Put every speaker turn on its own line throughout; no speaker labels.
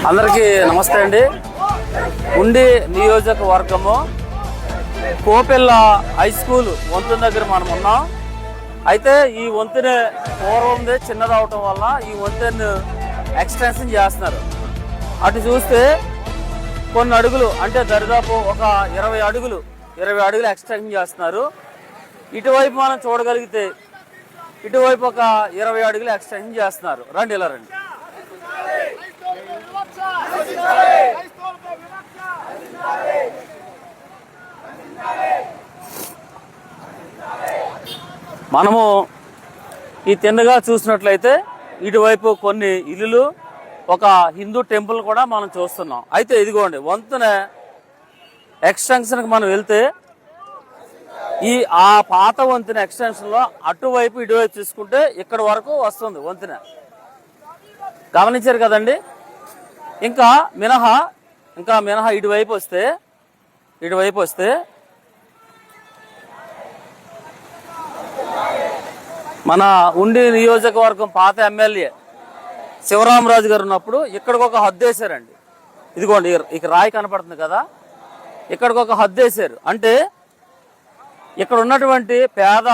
అందరికీ నమస్తే అండి. ఉండి నియోజకవర్గము కోపెల్ల హై స్కూల్ వంతెన దగ్గర మనం ఉన్నాం. అయితే ఈ వంతెన పూర్వందే చిన్నదవటం వల్ల ఈ వంతెన ఎక్స్టెన్షన్ చేస్తున్నారు. అటు చూస్తే కొన్ని అడుగులు అంటే దరిదాపు ఒక 20 అడుగులు ఎక్స్టెన్షన్ చేస్తున్నారు. ఇటువైపు మనం చూడగలిగితే ఇటువైపు ఒక 20 అడుగులు ఎక్స్టెన్షన్ చేస్తున్నారు. రండి, ఇలా రండి. మనము ఈ తిన్నగా చూసినట్లయితే ఇటువైపు కొన్ని ఇల్లులు, ఒక హిందూ టెంపుల్ కూడా మనం చూస్తున్నాం. అయితే ఇదిగోండి, వంతెన ఎక్స్టెన్షన్కి మనం వెళ్తే ఆ పాత వంతెన ఎక్స్టెన్షన్లో అటువైపు ఇటువైపు చూసుకుంటే ఇక్కడ వరకు వస్తుంది వంతెన. గమనించారు కదండి. ఇంకా మినహా ఇటువైపు వస్తే మన ఉండి నియోజకవర్గం పాత ఎమ్మెల్యే శివరామరాజు గారు ఉన్నప్పుడు ఇక్కడికి ఒక హద్దు వేశారండి. ఇదిగోండి, ఇక రాయి కనపడుతుంది కదా, ఇక్కడికి ఒక హద్దు వేశారు. అంటే ఇక్కడ ఉన్నటువంటి పేద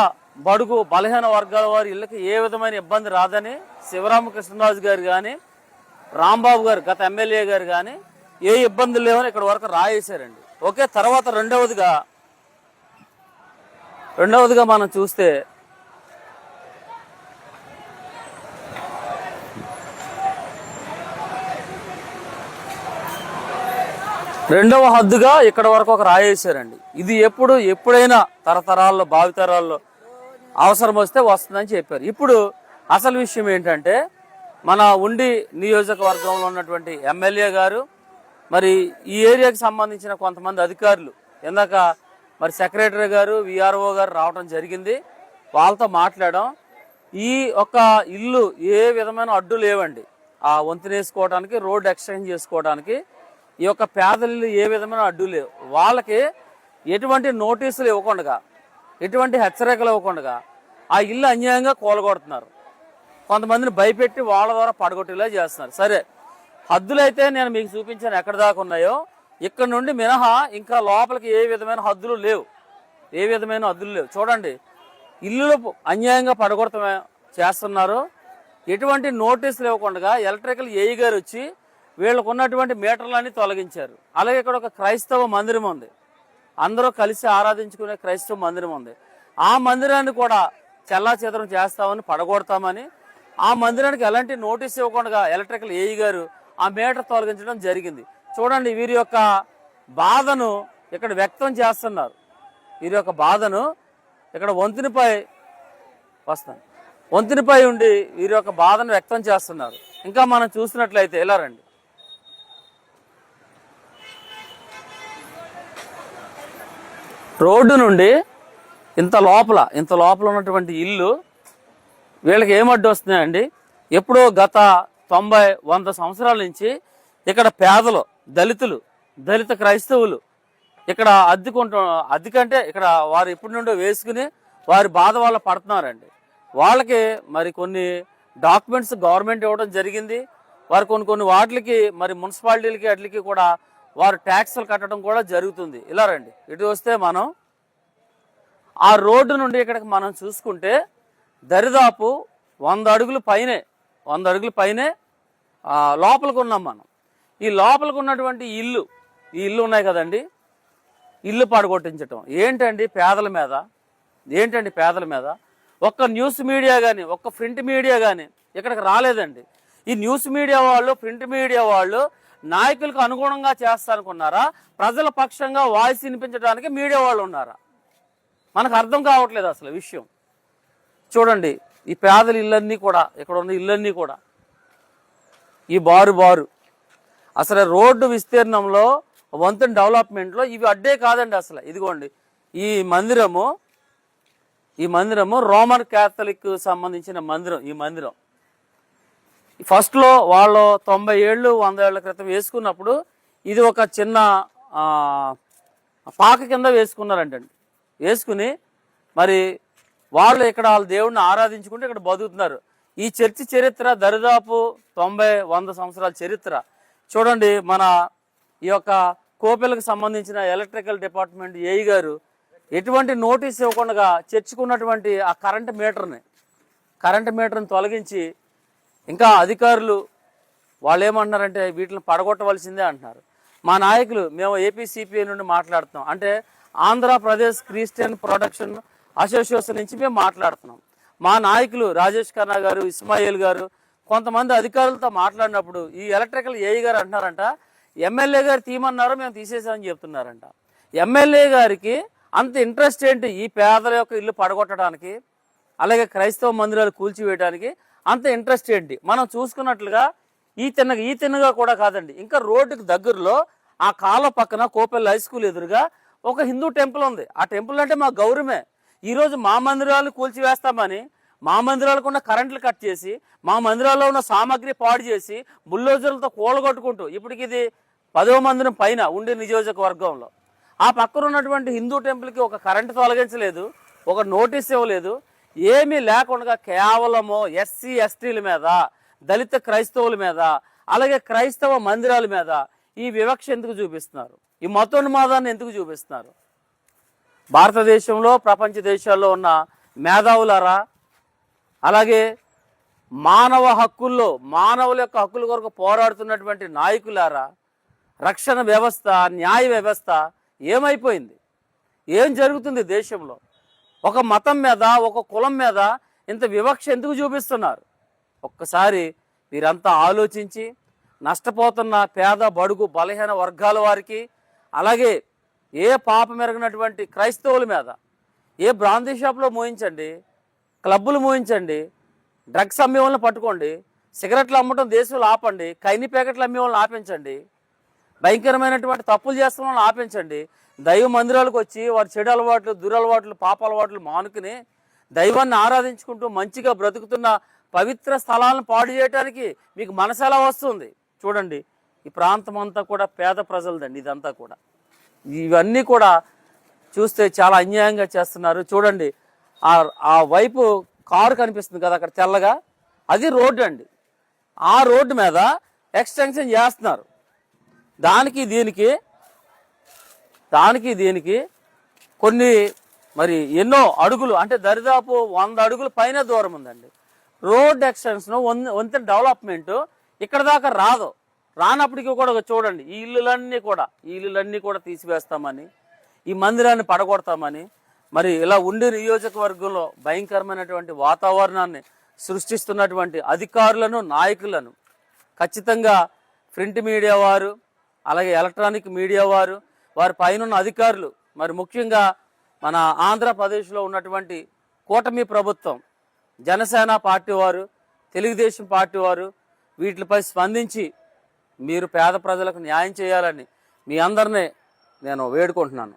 బడుగు బలహీన వర్గాల వారి ఇళ్ళకి ఏ విధమైన ఇబ్బంది రాదని శివరామకృష్ణరాజు గారు కానీ రాంబాబు గారు గత ఎమ్మెల్యే గారు కానీ ఏ ఇబ్బందులు లేవని ఇక్కడ వరకు రాయేశారండి. ఓకే. తర్వాత రెండవదిగా మనం చూస్తే రెండవ హద్దుగా ఇక్కడ వరకు ఒక రాయేశారండి. ఇది ఎప్పుడైనా తరతరాల్లో భావితరాల్లో అవసరం వస్తే వస్తుందని చెప్పారు. ఇప్పుడు అసలు విషయం ఏంటంటే మన ఉండి నియోజకవర్గంలో ఉన్నటువంటి ఎమ్మెల్యే గారు, మరి ఈ ఏరియాకి సంబంధించిన కొంతమంది అధికారులు, ఇందాక మరి సెక్రటరీ గారు, విఆర్ఓ గారు రావడం జరిగింది. వాళ్ళతో మాట్లాడాం. ఈ ఒక్క ఇల్లు ఏ విధమైన అడ్డు లేవండి. ఆ వంతెన వేసుకోవడానికి, రోడ్డు ఎక్స్టెండ్ చేసుకోవడానికి ఈ యొక్క పేదలు ఏ విధమైన అడ్డు లేవు. వాళ్ళకి ఎటువంటి నోటీసులు ఇవ్వకుండా, ఎటువంటి హెచ్చరికలు ఇవ్వకుండా ఆ ఇల్లు అన్యాయంగా కూలగొడుతున్నారు. కొంతమందిని భయపెట్టి వాళ్ళ ద్వారా పడగొట్టేలా చేస్తున్నారు. సరే, హద్దులైతే నేను మీకు చూపించాను ఎక్కడ దాకా ఉన్నాయో. ఇక్కడ నుండి మినహా ఇంకా లోపలికి ఏ విధమైన హద్దులు లేవు. చూడండి, ఇల్లులు అన్యాయంగా పడగొడతామే చేస్తున్నారు. ఎటువంటి నోటీసులు ఇవ్వకుండా ఎలక్ట్రికల్ ఏఈ గారు వచ్చి వీళ్ళకు ఉన్నటువంటి మీటర్లన్నీ తొలగించారు. అలాగే ఇక్కడ ఒక క్రైస్తవ మందిరం ఉంది, అందరూ కలిసి ఆరాధించుకునే క్రైస్తవ మందిరం ఉంది. ఆ మందిరాన్ని కూడా చెల్లాచెదరం చేస్తామని, పడగొడతామని, ఆ మందిరానికి ఎలాంటి నోటీస్ ఇవ్వకుండా ఎలక్ట్రికల్ ఏఈ గారు ఆ మీటర్ తొలగించడం జరిగింది. చూడండి, వీరి యొక్క బాధను ఇక్కడ వ్యక్తం చేస్తున్నారు. వీరి యొక్క బాధను ఇక్కడ వంతెనపై ఉండి వీరి యొక్క బాధను వ్యక్తం చేస్తున్నారు. ఇంకా మనం చూసినట్లయితే ఇలా రండి. రోడ్డు నుండి ఇంత లోపల ఉన్నటువంటి ఇల్లు వీళ్ళకి ఏమడ్డు వస్తున్నాయండి. ఎప్పుడో గత 90-100 సంవత్సరాల నుంచి ఇక్కడ పేదలు, దళిత క్రైస్తవులు ఇక్కడ అద్దెకంటే ఇక్కడ వారు ఇప్పటి నుండో వేసుకుని వారి బాధ వాళ్ళ పడుతున్నారండి. వాళ్ళకి మరి కొన్ని డాక్యుమెంట్స్ గవర్నమెంట్ ఇవ్వడం జరిగింది. వారు కొన్ని వాటికి మరి మున్సిపాలిటీలకి వాటికి కూడా వారు ట్యాక్సులు కట్టడం కూడా జరుగుతుంది. ఇలా రండి, ఇటు వస్తే మనం ఆ రోడ్డు నుండి ఇక్కడికి మనం చూసుకుంటే దరిదాపు 100 అడుగుల పైనే లోపలికి ఉన్నాం మనం. ఈ లోపలికి ఉన్నటువంటి ఈ ఇల్లు ఉన్నాయి కదండి, ఇల్లు పడగొట్టించటం ఏంటండి పేదల మీద. ఒక్క న్యూస్ మీడియా కానీ, ఒక్క ప్రింట్ మీడియా కానీ ఇక్కడికి రాలేదండి. ఈ న్యూస్ మీడియా వాళ్ళు, ప్రింట్ మీడియా వాళ్ళు నాయకులకు అనుగుణంగా చేస్తారనుకున్నారా, ప్రజల పక్షంగా వాయిస్ వినిపించడానికి మీడియా వాళ్ళు ఉన్నారా? మనకు అర్థం కావట్లేదు అసలు విషయం. చూడండి, ఈ పేదల ఇళ్ళన్నీ కూడా, ఇక్కడ ఉన్న ఇళ్ళన్నీ కూడా ఈ బారు అసలు రోడ్డు విస్తీర్ణంలో, వంతెన డెవలప్మెంట్లో ఇవి అడ్డే కాదండి అసలు. ఇదిగోండి, ఈ మందిరము రోమన్ క్యాథలిక్ సంబంధించిన మందిరం. ఈ మందిరం ఫస్ట్లో వాళ్ళు 90 ఏళ్ళు 100 ఏళ్ల క్రితం వేసుకున్నప్పుడు ఇది ఒక చిన్న పాక కింద వేసుకున్నారంటండి. వేసుకుని మరి వాళ్ళు ఇక్కడ వాళ్ళ దేవుడిని ఆరాధించుకుంటే ఇక్కడ బతుకుతున్నారు. ఈ చర్చి చరిత్ర దరిదాపు 90-100 సంవత్సరాల చరిత్ర. చూడండి, మన ఈ యొక్క కోపెలకు సంబంధించిన ఎలక్ట్రికల్ డిపార్ట్మెంట్ ఏఈ గారు ఎటువంటి నోటీస్ ఇవ్వకుండా చర్చికున్నటువంటి ఆ కరెంటు మీటర్ని తొలగించి, ఇంకా అధికారులు వాళ్ళు ఏమంటున్నారంటే వీటిని పడగొట్టవలసిందే అంటున్నారు. మా నాయకులు మేము ఏపీసీపీఐ నుండి మాట్లాడుతున్నాం, అంటే ఆంధ్రప్రదేశ్ క్రిస్టియన్ ప్రొడక్షన్ అసోసియేషన్ నుంచి మేము మాట్లాడుతున్నాం. మా నాయకులు రాజేష్ ఖన్నా గారు, ఇస్మాయిల్ గారు, కొంతమంది అధికారులతో మాట్లాడినప్పుడు ఈ ఎలక్ట్రికల్ ఏఈ గారు అంటున్నారంట ఎమ్మెల్యే గారు తీయమన్నారు, మేము తీసేసామని చెప్తున్నారంట. ఎమ్మెల్యే గారికి అంత ఇంట్రెస్ట్ ఏంటి ఈ పేదల యొక్క ఇల్లు పడగొట్టడానికి, అలాగే క్రైస్తవ మందిరాలు కూల్చివేయడానికి అంత ఇంట్రెస్ట్ ఏంటి? మనం చూసుకున్నట్లుగా ఈ తిన్నగా కూడా కాదండి, ఇంకా రోడ్డుకి దగ్గరలో ఆ కాలువ పక్కన కోపెల్లి హై స్కూల్ ఎదురుగా ఒక హిందూ టెంపుల్ ఉంది. ఆ టెంపుల్ అంటే మా గౌరవమే. ఈరోజు మా మందిరాలు కూల్చివేస్తామని, మా మందిరాలకు ఉన్న కరెంట్లు కట్ చేసి, మా మందిరాల్లో ఉన్న సామాగ్రి పాడు చేసి, బుల్డోజర్లతో కూలగొట్టుకుంటూ, ఇప్పటికి ఇది 10వ మందిరం పైన ఉండే నియోజకవర్గంలో ఆ పక్కన ఉన్నటువంటి హిందూ టెంపుల్కి ఒక కరెంటు తొలగించలేదు, ఒక నోటీస్ ఇవ్వలేదు, ఏమీ లేకుండా కేవలము ఎస్సీ ఎస్టీల మీద, దళిత క్రైస్తవుల మీద, అలాగే క్రైస్తవ మందిరాల మీద ఈ వివక్ష ఎందుకు చూపిస్తున్నారు? ఈ మతోన్మాదాన్ని ఎందుకు చూపిస్తున్నారు? భారతదేశంలో ప్రపంచ దేశాల్లో ఉన్న మేధావులారా, అలాగే మానవ హక్కుల్లో మానవుల యొక్క హక్కుల కొరకు పోరాడుతున్నటువంటి నాయకులారా, రక్షణ వ్యవస్థ, న్యాయ వ్యవస్థ ఏమైపోయింది? ఏం జరుగుతుంది దేశంలో? ఒక మతం మీద, ఒక కులం మీద ఇంత వివక్ష ఎందుకు చూపిస్తున్నారు? ఒక్కసారి మీరంతా ఆలోచించి నష్టపోతున్న పేద, బడుగు, బలహీన వర్గాల వారికి, అలాగే ఏ పాపం ఎరగినటువంటి క్రైస్తవుల మీద, ఏ బ్రాందీ షాప్లో మోయించండి, క్లబ్బులు మోయించండి, డ్రగ్స్ అమ్మే వాళ్ళని పట్టుకోండి, సిగరెట్లు అమ్మటం దేశంలో ఆపండి, కైని ప్యాకెట్లు అమ్మే వాళ్ళని ఆపించండి, భయంకరమైనటువంటి తప్పులు చేస్తున్న వాళ్ళని ఆపించండి. దైవ మందిరాలకు వచ్చి వారి చెడు అలవాట్లు, దురలవాట్లు, పాప అలవాట్లు మానుకుని దైవాన్ని ఆరాధించుకుంటూ మంచిగా బ్రతుకుతున్న పవిత్ర స్థలాలను పాడు చేయడానికి మీకు మనసు ఎలా వస్తుంది? చూడండి, ఈ ప్రాంతం అంతా కూడా పేద ప్రజలదండి. ఇదంతా కూడా, ఇవన్నీ కూడా చూస్తే చాలా అన్యాయంగా చేస్తున్నారు. చూడండి, ఆ వైపు కారు కనిపిస్తుంది కదా అక్కడ తెల్లగా, అది రోడ్డు అండి. ఆ రోడ్డు మీద ఎక్స్టెన్షన్ చేస్తున్నారు. దానికి దీనికి కొన్ని మరి ఎన్నో అడుగులు, అంటే దరిదాపు 100 అడుగుల పైన దూరం ఉందండి. రోడ్ ఎక్స్టెన్షన్, వంతెన డెవలప్మెంట్ ఇక్కడ దాకా రానప్పటికీ కూడా చూడండి, ఈ ఇల్లులన్నీ కూడా తీసివేస్తామని, ఈ మందిరాన్ని పడగొడతామని, మరి ఇలా ఉండే నియోజకవర్గంలో భయంకరమైనటువంటి వాతావరణాన్ని సృష్టిస్తున్నటువంటి అధికారులను, నాయకులను ఖచ్చితంగా ప్రింట్ మీడియా వారు, అలాగే ఎలక్ట్రానిక్ మీడియా వారు, వారి పైన అధికారులు, మరి ముఖ్యంగా మన ఆంధ్రప్రదేశ్లో ఉన్నటువంటి కూటమి ప్రభుత్వం, జనసేన పార్టీ వారు, తెలుగుదేశం పార్టీ వారు వీటిపై స్పందించి మీరు పేద ప్రజలకు న్యాయం చేయాలని మీ అందరినీ నేను వేడుకుంటున్నాను.